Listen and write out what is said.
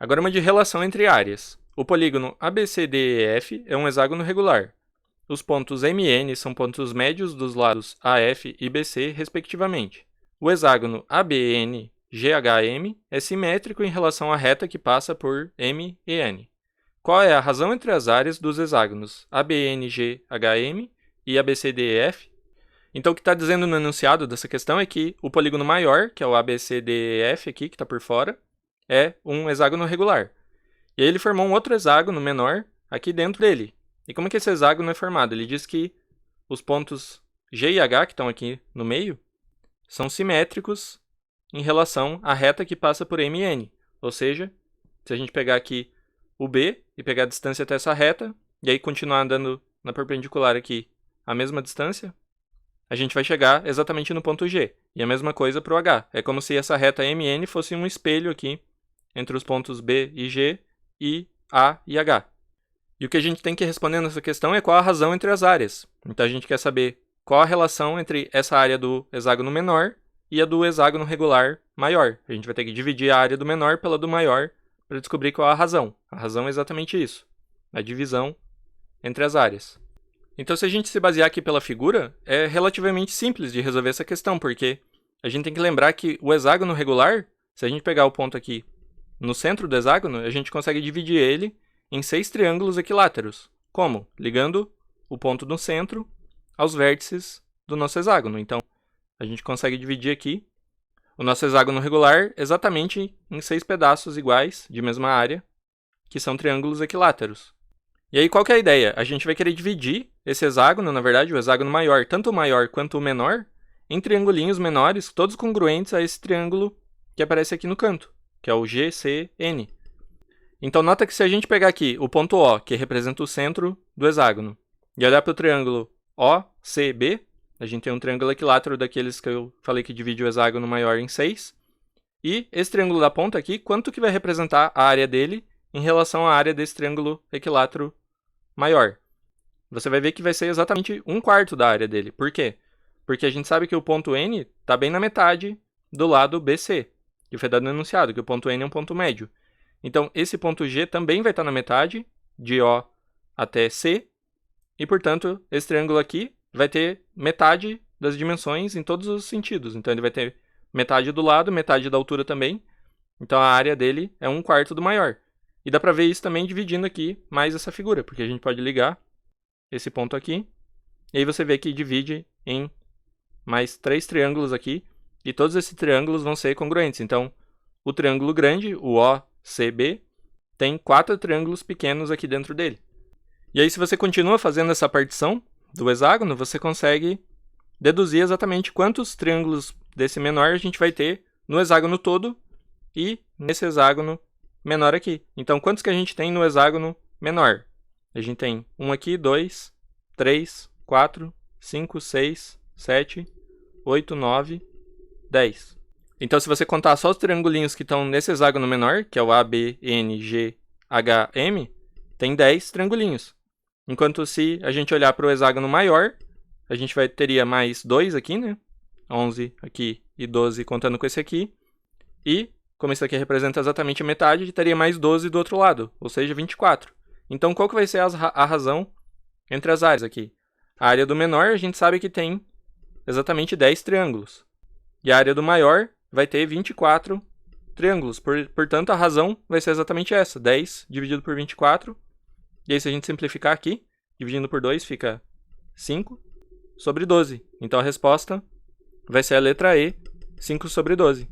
Agora uma de relação entre áreas. O polígono ABCDEF é um hexágono regular. Os pontos MN são pontos médios dos lados AF e BC, respectivamente. O hexágono ABNGHM é simétrico em relação à reta que passa por M e N. Qual é a razão entre as áreas dos hexágonos ABNGHM e ABCDEF? Então, o que está dizendo no enunciado dessa questão é que o polígono maior, que é o ABCDEF aqui, que está por fora, é um hexágono regular. E aí ele formou um outro hexágono menor aqui dentro dele. E como é que esse hexágono é formado? Ele diz que os pontos G e H, que estão aqui no meio, são simétricos em relação à reta que passa por M e N. Ou seja, se a gente pegar aqui o B e pegar a distância até essa reta, e aí continuar andando na perpendicular aqui a mesma distância, a gente vai chegar exatamente no ponto G. E a mesma coisa para o H. É como se essa reta MN fosse um espelho aqui entre os pontos B e G e A e H. E o que a gente tem que responder nessa questão é qual a razão entre as áreas. Então a gente quer saber qual a relação entre essa área do hexágono menor e a do hexágono regular maior. A gente vai ter que dividir a área do menor pela do maior para descobrir qual a razão. A razão é exatamente isso, a divisão entre as áreas. Então, se a gente se basear aqui pela figura, é relativamente simples de resolver essa questão, porque a gente tem que lembrar que o hexágono regular, se a gente pegar o ponto aqui no centro do hexágono, a gente consegue dividir ele em 6 triângulos equiláteros. Como? Ligando o ponto no centro aos vértices do nosso hexágono. Então, a gente consegue dividir aqui o nosso hexágono regular exatamente em 6 pedaços iguais, de mesma área, que são triângulos equiláteros. E aí, qual que é a ideia? A gente vai querer dividir esse hexágono, na verdade, o hexágono maior, tanto o maior quanto o menor, em triangulinhos menores, todos congruentes a esse triângulo que aparece aqui no canto, que é o GCN. Então, nota que se a gente pegar aqui o ponto O, que representa o centro do hexágono, e olhar para o triângulo OCB, a gente tem um triângulo equilátero daqueles que eu falei que divide o hexágono maior em 6. E esse triângulo da ponta aqui, quanto que vai representar a área dele em relação à área desse triângulo equilátero maior? Você vai ver que vai ser exatamente 1/4 da área dele. Por quê? Porque a gente sabe que o ponto N está bem na metade do lado BC, que foi dado no enunciado, que o ponto N é um ponto médio. Então, esse ponto G também vai estar na metade, de O até C, e, portanto, esse triângulo aqui vai ter metade das dimensões em todos os sentidos. Então, ele vai ter metade do lado, metade da altura também. Então, a área dele é 1/4 do maior. E dá para ver isso também dividindo aqui mais essa figura, porque a gente pode ligar esse ponto aqui, e aí você vê que divide em mais 3 triângulos aqui, e todos esses triângulos vão ser congruentes. Então, o triângulo grande, o OCB, tem 4 triângulos pequenos aqui dentro dele. E aí, se você continua fazendo essa partição do hexágono, você consegue deduzir exatamente quantos triângulos desse menor a gente vai ter no hexágono todo e nesse hexágono menor aqui. Então, quantos que a gente tem no hexágono menor? A gente tem 1 aqui, 2, 3, 4, 5, 6, 7, 8, 9, 10. Então, se você contar só os triangulinhos que estão nesse hexágono menor, que é o ABNGHM, tem 10 triangulinhos. Enquanto se a gente olhar para o hexágono maior, a gente teria mais 2 aqui, né? 11 aqui e 12 contando com esse aqui. E, como isso aqui representa exatamente a metade, teria mais 12 do outro lado, ou seja, 24. Então, qual que vai ser a razão entre as áreas aqui? A área do menor, a gente sabe que tem exatamente 10 triângulos. E a área do maior vai ter 24 triângulos. Portanto, a razão vai ser exatamente essa, 10 dividido por 24. E aí, se a gente simplificar aqui, dividindo por 2, fica 5 sobre 12. Então, a resposta vai ser a letra E, 5 sobre 12.